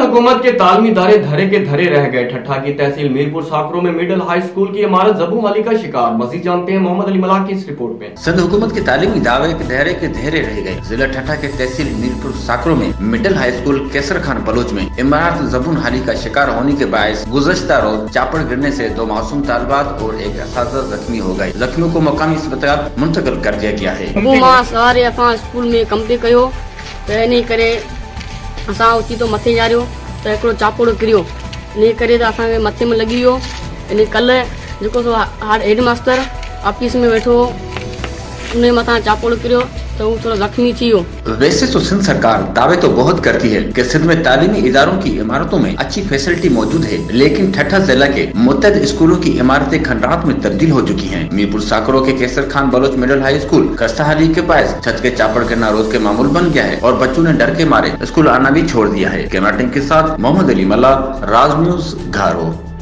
हुकूमत के तालीमी इदारे धरे के धरे रह गए। ठट्ठा की तहसील मीरपुर साकरों में मिडिल हाई स्कूल की इमारत जबूहाली का शिकार। मजीद जानते हैं मोहम्मद अली मलाक की इस रिपोर्ट में। सिंध हुकूमत के तालीमी इदारे के धरे रह गए। जिला ठट्ठा के तहसील मीरपुर साकरों में मिडिल हाई स्कूल कैसर खान बलोच में इमारत जबूहाली का शिकार होने के बायस गुज़श्ता रोज चापड़ गिरने से 2 मासूम तालिबात और एक असातिज़ा जख्मी हो गए। जख्मियों को मकामी अस्पताल मुंतकिल कर दिया गया है। स्कूल में कम कयो त इन करे असां उची तो मथे जा रहियो त हिकिड़ो चापोड़ किरियो। इन करे त असांखे मथे में लॻी वियो। इन कल्ह जेको सो हेड मास्टर ऑफिस में वेठो उन मथां चापोड़ किरियो तो वो थोड़ा जख्मी थी हो। वैसे तो सिंध सरकार दावे तो बहुत करती है कि सिंध में तालीमी इदारों की इमारतों में अच्छी फैसिलिटी मौजूद है, लेकिन ठट्ठा जिला के मुतअद्दिद स्कूलों की इमारतें खंडरात में तब्दील हो चुकी हैं। मीरपुर साकरों के Qaiser Khan Baloch middle high school खस्ताहाली के पास छत के चापड़ गिरना रोज के मामूल बन गया है और बच्चों ने डर के मारे स्कूल आना भी छोड़ दिया है। कैमरा टीम के साथ मोहम्मद अली मल्ला, राज न्यूज, घारो।